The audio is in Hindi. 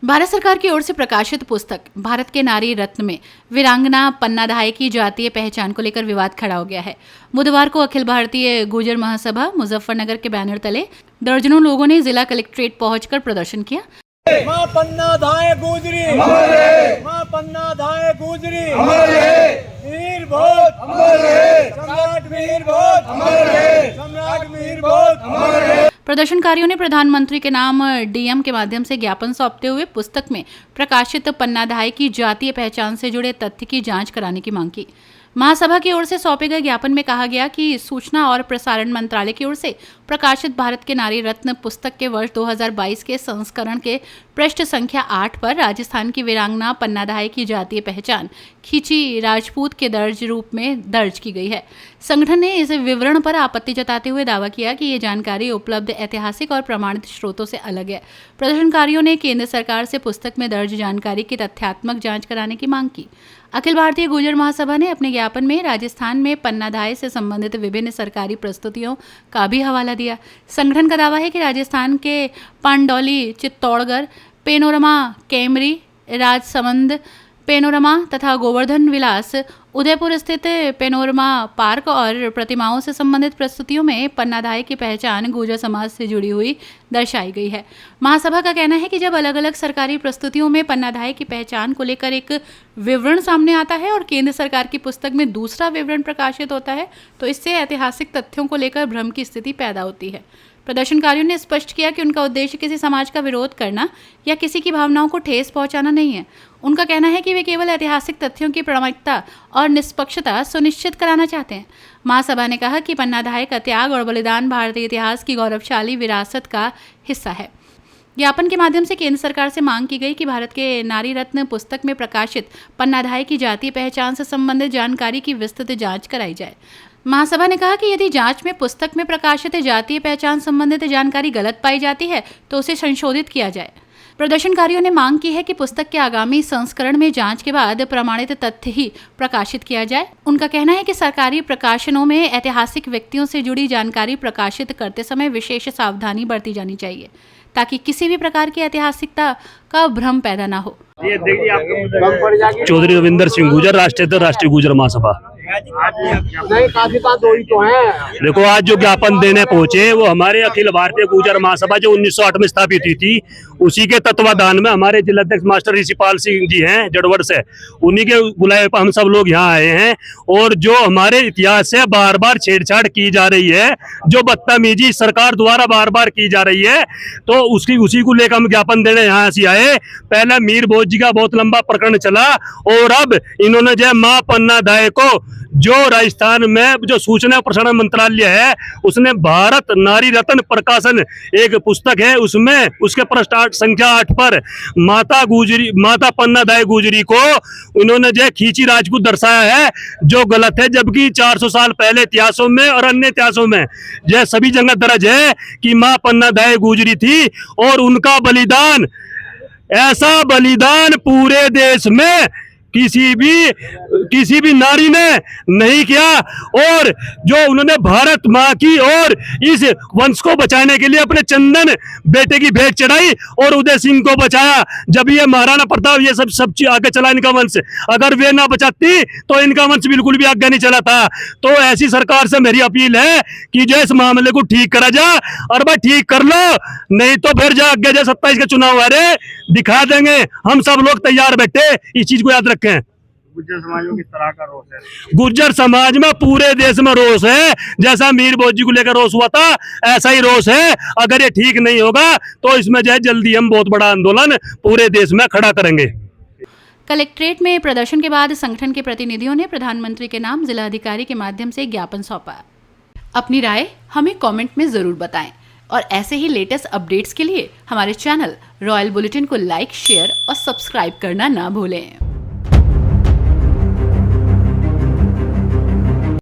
भारत सरकार की ओर से प्रकाशित पुस्तक भारत के नारी रत्न में वीरांगना पन्ना धाय की जातीय पहचान को लेकर विवाद खड़ा हो गया है। बुधवार को अखिल भारतीय गुर्जर महासभा मुजफ्फरनगर के बैनर तले दर्जनों लोगों ने जिला कलेक्ट्रेट पहुंचकर प्रदर्शन किया। मां पन्ना धाय गुजरी, मां पन्ना धाय गुजरी, वीर भोज, सम्राट वीर भोज, सम्राट वीर भोज। प्रदर्शनकारियों ने प्रधानमंत्री के नाम डीएम के माध्यम से ज्ञापन सौंपते हुए पुस्तक में प्रकाशित पन्ना धाय की जातीय पहचान से जुड़े तथ्य की जांच कराने की मांग की। महासभा की ओर से सौंपे गए ज्ञापन में कहा गया कि सूचना और प्रसारण मंत्रालय की ओर से प्रकाशित भारत के नारी रत्न पुस्तक के वर्ष 2022 के संस्करण के पृष्ठ संख्या 8 पर राजस्थान की वीरांगना पन्ना धाय की जातीय पहचान खींची राजपूत के दर्ज रूप में दर्ज की गई है। संगठन ने इस विवरण पर आपत्ति जताते हुए दावा किया कि ये जानकारी उपलब्ध ऐतिहासिक और प्रमाणित स्रोतों से अलग है। प्रदर्शनकारियों ने केंद्र सरकार से पुस्तक में दर्ज जानकारी की तथ्यात्मक जांच कराने की मांग की। अखिल भारतीय गुर्जर महासभा ने अपने ज्ञापन में राजस्थान में पन्ना धाय से संबंधित विभिन्न सरकारी प्रस्तुतियों का भी हवाला दिया। संगठन का दावा है कि राजस्थान के पांडौली, चित्तौड़गढ़, पेनोरमा कैमरी, राजसमंद पेनोरमा तथा गोवर्धन विलास, उदयपुर स्थित पेनोरमा पार्क और प्रतिमाओं से संबंधित प्रस्तुतियों में पन्ना धाय की पहचान गुर्जर समाज से जुड़ी हुई दर्शाई गई है। महासभा का कहना है कि जब अलग अलग सरकारी प्रस्तुतियों में पन्ना धाय की पहचान को लेकर एक विवरण सामने आता है और केंद्र सरकार की पुस्तक में दूसरा विवरण प्रकाशित होता है, तो इससे ऐतिहासिक तथ्यों को लेकर भ्रम की स्थिति पैदा होती है। प्रदर्शनकारियों ने स्पष्ट किया कि उनका उद्देश्य किसी समाज का विरोध करना या किसी की भावनाओं को ठेस पहुंचाना नहीं है। उनका कहना है कि वे केवल ऐतिहासिक तथ्यों की प्रामाणिकता और निष्पक्षता सुनिश्चित कराना चाहते हैं। महासभा ने कहा कि पन्ना धाय का त्याग और बलिदान भारतीय इतिहास की गौरवशाली विरासत का हिस्सा है। ज्ञापन के माध्यम से केंद्र सरकार से मांग की गई कि भारत के नारी रत्न पुस्तक में प्रकाशित पन्ना धाय की जातीय पहचान से संबंधित जानकारी की विस्तृत जांच कराई जाए। महासभा ने कहा कि यदि जांच में पुस्तक में प्रकाशित जातीय पहचान संबंधित जानकारी गलत पाई जाती है तो उसे संशोधित किया जाए। प्रदर्शनकारियों ने मांग की है कि पुस्तक के आगामी संस्करण में जांच के बाद प्रमाणित तथ्य ही प्रकाशित किया जाए। उनका कहना है कि सरकारी प्रकाशनों में ऐतिहासिक व्यक्तियों से जुड़ी जानकारी प्रकाशित करते समय विशेष सावधानी बरती जानी चाहिए ताकि किसी भी प्रकार की ऐतिहासिकता का भ्रम पैदा न हो। चौधरी रविंदर सिंह गुर्जर, राष्ट्रीय गुर्जर महासभा। नहीं, काफी बात हुई तो है। देखो, आज जो ज्ञापन देने पहुंचे वो हमारे अखिल भारतीय गुर्जर महासभा जो 1908 में स्थापित हुई थी, उसी के तत्वाधान में हमारे जिलाध्यक्ष मास्टर ऋषिपाल सिंह जी हैं जड़वड़ से, उन्हीं के बुलाए पर हम सब लोग यहाँ आए हैं। और जो हमारे इतिहास से बार बार छेड़छाड़ की जा रही है, जो बदतमीजी सरकार द्वारा बार बार की जा रही है, तो उसी को लेकर हम ज्ञापन देने यहाँ से आए। पहले मीर भोज जी का बहुत लंबा प्रकरण चला और अब इन्होंने जो मां पन्ना धाय को, जो राजस्थान में जो सूचना प्रसारण मंत्रालय है, उसने भारत नारी रत्न प्रकाशन एक पुस्तक है, उसमें उसके पृष्ठ संख्या 8 पर माता पन्ना धाय गुजरी को उन्होंने जो खींची राजपूत दर्शाया है, जो गलत है। जबकि 400 साल पहले इतिहासों में और अन्य इतिहासों में यह सभी जगह दर्ज है कि मां पन्ना धाय गुजरी थी और उनका बलिदान, ऐसा बलिदान पूरे देश में किसी भी नारी ने नहीं किया। और जो उन्होंने भारत माँ की और इस वंश को बचाने के लिए अपने चंदन बेटे की भेंट चढ़ाई और उदय सिंह को बचाया। जब ये महाराणा प्रताप ये सब चीज आगे चला इनका वंश, अगर वे ना बचाती तो इनका वंश बिल्कुल भी आगे नहीं चला था। तो ऐसी सरकार से मेरी अपील है कि जो इस मामले को ठीक करा जा, और भाई ठीक कर लो, नहीं तो फिर जा आगे 27 के चुनाव आ रहे, दिखा देंगे। हम सब लोग तैयार बैठे, इस चीज को याद रखें। गुर्जर समाज में किस तरह का रोष है? गुर्जर समाज में पूरे देश में रोष है। जैसा मीर भोज जी को लेकर रोष हुआ था, ऐसा ही रोष है। अगर ये ठीक नहीं होगा तो इसमें जो है जल्दी हम बहुत बड़ा आंदोलन पूरे देश में खड़ा करेंगे। कलेक्ट्रेट में प्रदर्शन के बाद संगठन के प्रतिनिधियों ने प्रधानमंत्री के नाम जिलाधिकारी के माध्यम से ज्ञापन सौंपा। अपनी राय हमें कमेंट में जरूर बताएं और ऐसे ही लेटेस्ट अपडेट्स के लिए हमारे चैनल रॉयल बुलेटिन को लाइक, शेयर और सब्सक्राइब करना ना भूलें।